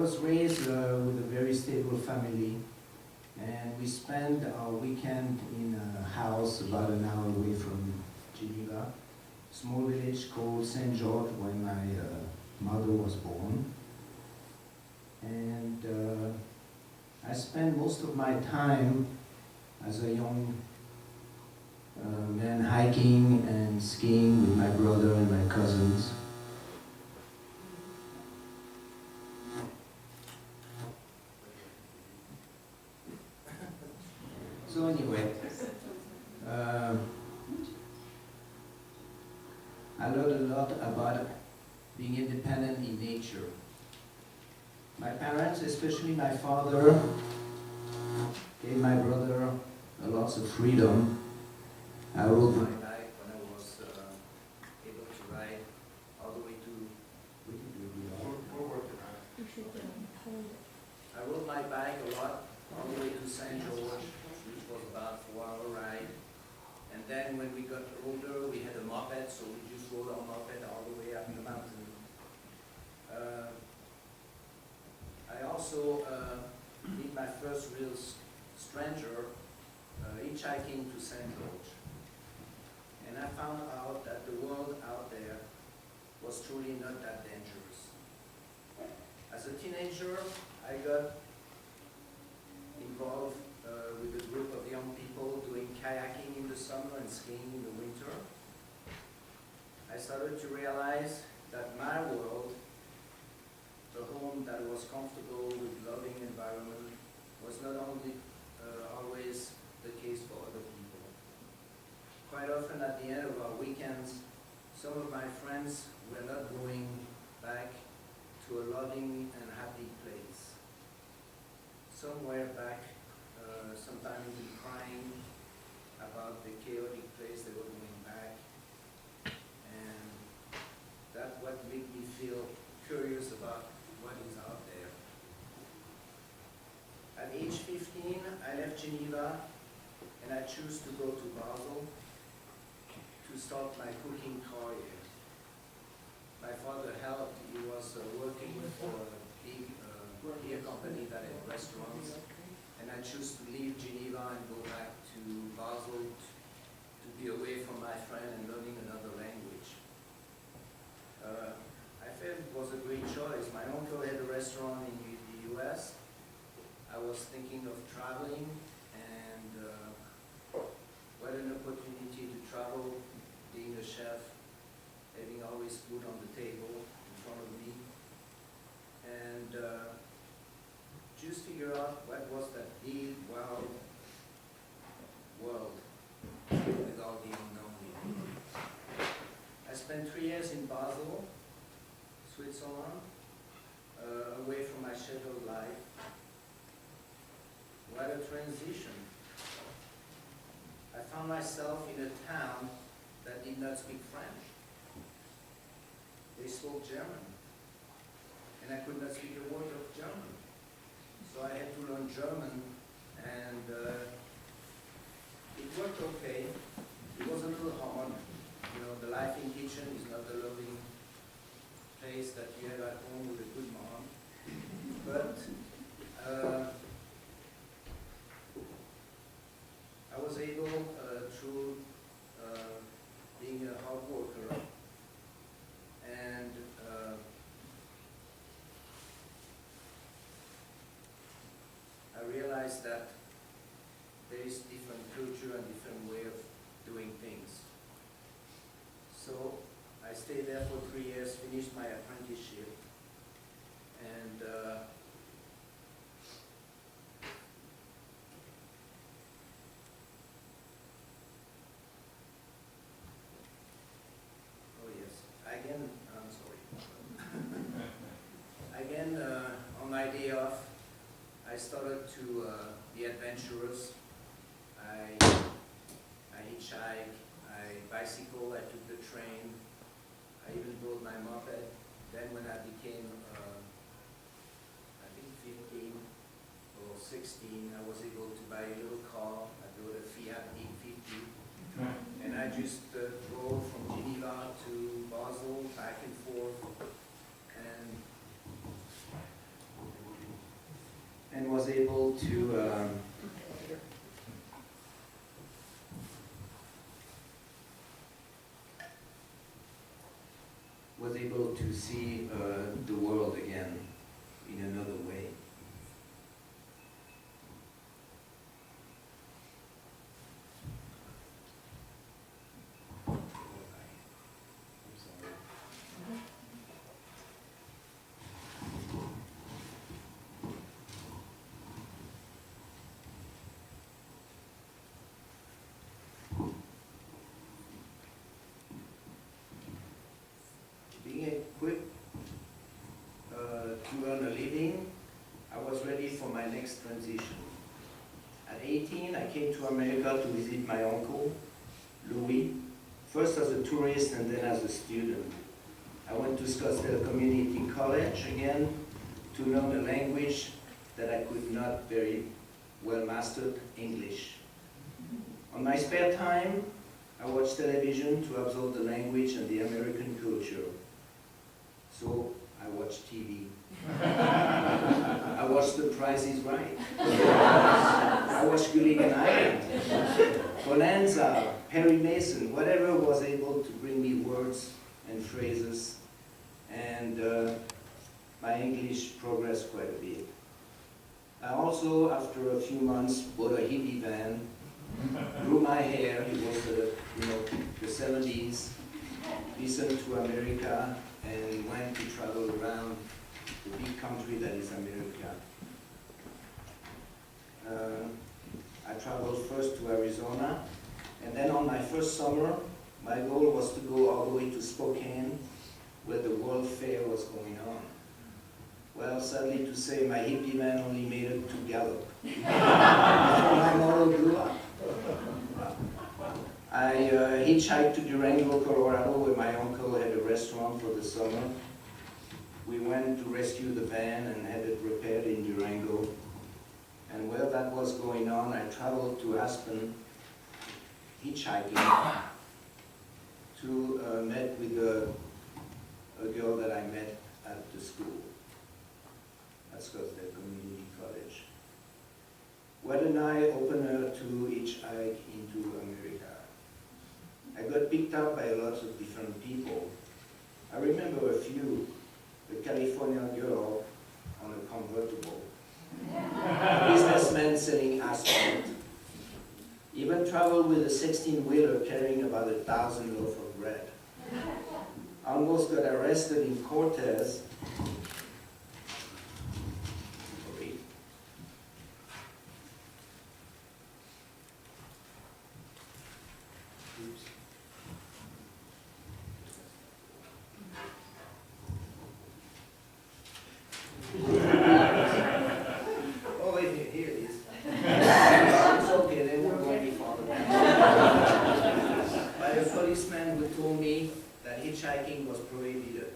was raised with a very stable family, and we spent our weekend in a house about an hour away from Geneva, small village called St. George, where my mother was born. And I spent most of my time as a young man hiking and skiing with my brother and my cousins. So anyway, I learned a lot about being independent in nature. My parents, especially my father, gave my brother lots of freedom. I rode my bike when I was able to ride all the way to, where did we go? I rode my bike a lot, all the way to St. George, which was about a 4-hour ride. And then when we got older, we had a moped, so we just rode our moped all the way up the mountain. I also did my first real stranger hitchhiking to St. George. And I found out that the world out there was truly not that dangerous. As a teenager, I got involved with a group of young people doing kayaking in the summer and skiing in the winter. I started to realize that my world, the home that was comfortable with loving environment, was not only always the case for other people. Quite often at the end of our weekends, some of my friends were not going back to a loving and happy place. Some were back, sometimes even crying about the chaotic place they were going back. And that's what made me feel curious about what is out there. At age 15, I left Geneva and I chose to go to Basel to start my cooking career. My father helped. He was working for a big beer company that had restaurants, and I chose to leave Geneva and go back to Basel to be away from my friend and learning another language. I felt it was a great choice. My uncle had a restaurant in the US. I was thinking of traveling, and what an opportunity to travel, being a chef, having always food on the table in front of me, and just figure out what was that big, wild world with all the unknown in it. I spent 3 years in Basel, Switzerland, away from my scheduled life. What a transition. I found myself in a town that did not speak French. They spoke German, and I could not speak a word of German. So I had to learn German, and it worked okay. It was a little hard. You know, the life in kitchen is not the loving place that you have at home with a good mom. But I was able, through being a hard worker, and I realized that there is different culture and different way of doing things. So I stayed there for 3 years, finished my apprenticeship, and again, I'm sorry. Again, on my day off, I started to be adventurous. I hitchhike, I bicycle, I took the train, I even rode my moped. Then when I became, I think 15 or 16, I was able to buy a little car. I bought a Fiat 850. And I just drove from Geneva to Basel, back and forth, and to see the world again in another way. Being equipped to earn a living, I was ready for my next transition. At 18, I came to America to visit my uncle, Louis, first as a tourist and then as a student. I went to Scottsdale Community College again to learn a language that I could not very well master, English. On my spare time, I watched television to absorb the language and the American culture. So I watched TV. I watched The Price is Right. I watched Gilligan Island, Bonanza, Perry Mason, whatever was able to bring me words and phrases. And my English progressed quite a bit. I also, after a few months, bought a hippie van, grew my hair. It was the 70s, listened to America, and went to travel around the big country that is America. I traveled first to Arizona, and then on my first summer, my goal was to go all the way to Spokane, where the World Fair was going on. Well, sadly to say, my hippie man only made it to Gallup. Before my model grew up. I hitchhiked to Durango, Colorado, where my uncle had a restaurant for the summer. We went to rescue the van and had it repaired in Durango. And while that was going on, I traveled to Aspen, hitchhiking, to meet with a girl that I met at the school, at Scottsdale Community College. What an eye-opener to hitchhike into America. I got picked up by lots of different people. I remember a few, a California girl on a convertible, a businessman selling asphalt, even traveled with a 16-wheeler carrying about 1,000 loaves of bread. I almost got arrested in Cortez. Sorry. Oops. Oh, wait, here it is. It's okay, they won't go any farther. By a policeman who told me that hitchhiking was prohibited.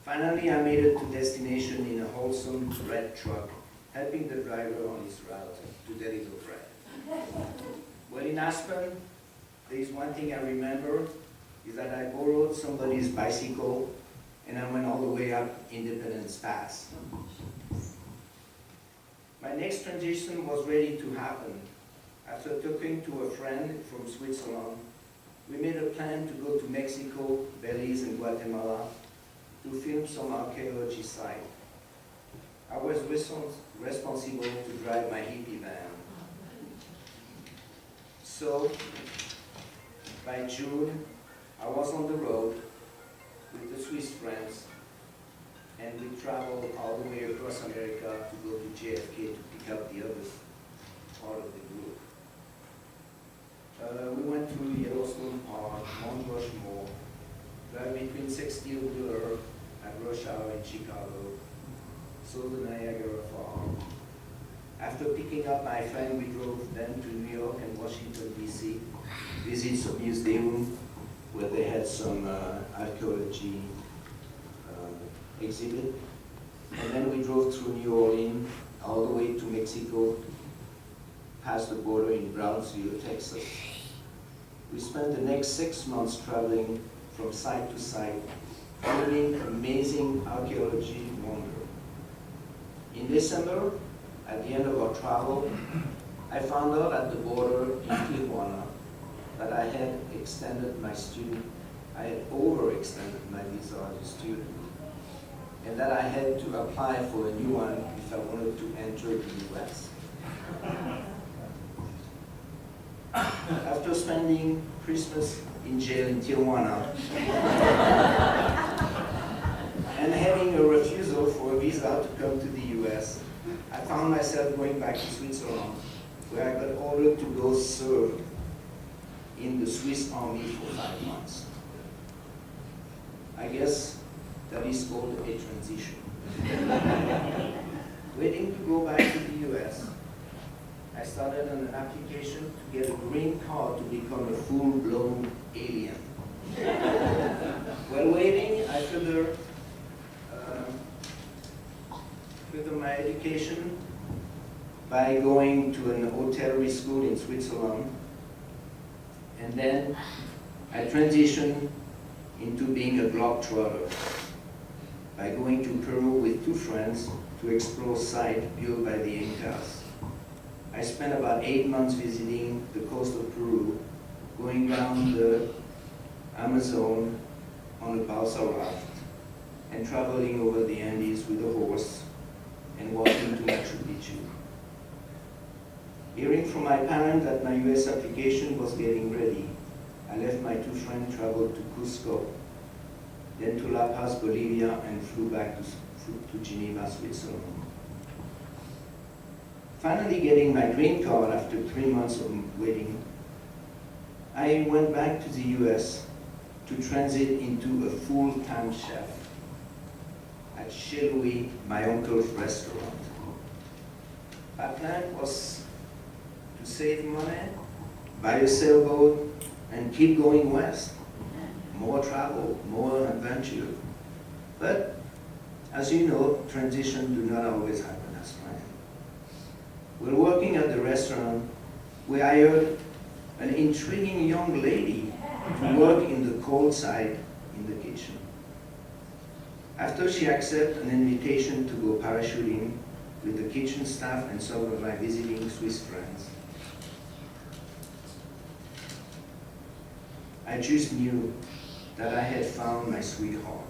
Finally, I made it to destination in a wholesome red truck, helping the driver on his route to deliver bread. Well, in Aspen, there is one thing I remember, is that I borrowed somebody's bicycle and I went all the way up Independence Pass. My next transition was ready to happen. After talking to a friend from Switzerland, we made a plan to go to Mexico, Belize, and Guatemala to film some archaeology sites. I was responsible to drive my hippie van. So, by June, I was on the road with the Swiss friends, and we traveled all the way across America to go to JFK to pick up the other part of the group. We went through Yellowstone Park, Mount Rushmore, drive between 6 steel-wheeler at rush hour in Chicago, saw the Niagara Falls. After picking up my friend, we drove then to New York and Washington, D.C., visit some museum where they had some archaeology exhibit. And then we drove through New Orleans, all the way to Mexico, past the border in Brownsville, Texas. We spent the next 6 months traveling from site to site, filming amazing archaeology wonder. In December, I at the end of our travel, I found out at the border in Tijuana that I had overextended my visa as a student, and that I had to apply for a new one if I wanted to enter the US. After spending Christmas in jail in Tijuana and having a refusal for a visa to come to the US, I found myself going back to Switzerland, where I got ordered to go serve in the Swiss Army for 5 months. I guess that is called a transition. Waiting to go back to the US, I started an application to get a green card to become a full-blown alien. While waiting, I further my education by going to an hotelery school in Switzerland, and then I transitioned into being a globetrotter by going to Peru with 2 friends to explore sites built by the Incas. I spent about 8 months visiting the coast of Peru, going down the Amazon on a balsa raft, and traveling over the Andes with a horse, and walking to Machu Picchu. Hearing from my parents that my US application was getting ready, I left my 2 friends, traveled to Cusco, then to La Paz, Bolivia, and flew back to Geneva, Switzerland. Finally getting my green card after 3 months of waiting, I went back to the US to transit into a full-time chef at Chez Louis, my uncle's restaurant. My plan was to save money, buy a sailboat, and keep going west. More travel, more adventure. But, as you know, transitions do not always happen as planned. While working at the restaurant, we hired an intriguing young lady to work in the cold side in the kitchen. After she accepted an invitation to go parachuting with the kitchen staff and some of my visiting Swiss friends, I just knew that I had found my sweetheart.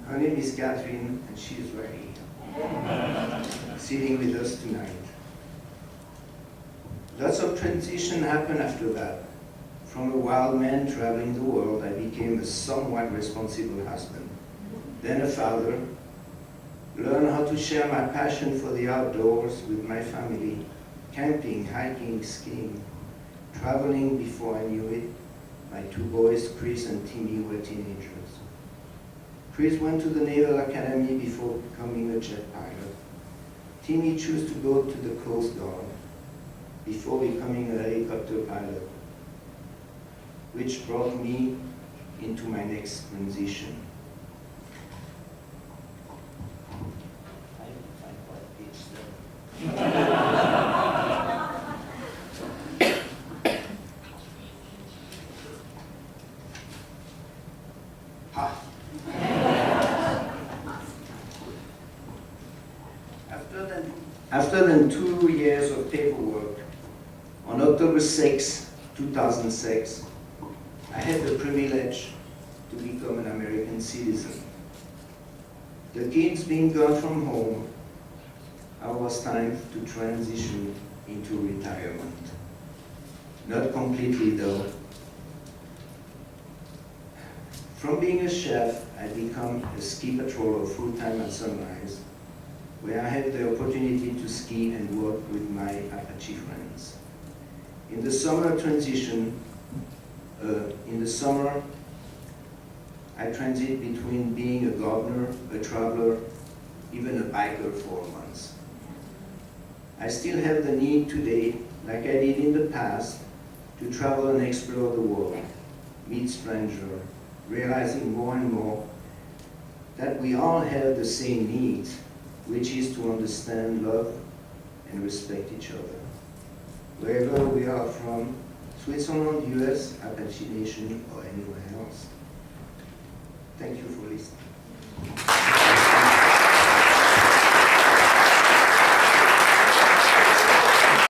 Her name is Catherine, and she is right here, sitting with us tonight. Lots of transition happened after that. From a wild man traveling the world, I became a somewhat responsible husband, then a father, learned how to share my passion for the outdoors with my family, camping, hiking, skiing, traveling. Before I knew it, my 2 boys, Chris and Timmy, were teenagers. Chris went to the Naval Academy before becoming a jet pilot. Timmy chose to go to the Coast Guard before becoming a helicopter pilot, which brought me into my next transition. After 2 years of paperwork, on October 6, 2006, I had the privilege to become an American citizen. The kids being gone from home, I was time to transition into retirement. Not completely though. From being a chef, I became a ski patroller full-time at Sunrise, where I had the opportunity to ski and work with my Apache friends. In the summer, I transit between being a gardener, a traveler, even a biker for months. I still have the need today, like I did in the past, to travel and explore the world, meet strangers, realizing more and more that we all have the same needs, which is to understand, love, and respect each other. Wherever we are from, Switzerland, US, Apache Nation, or anywhere else. Thank you for listening.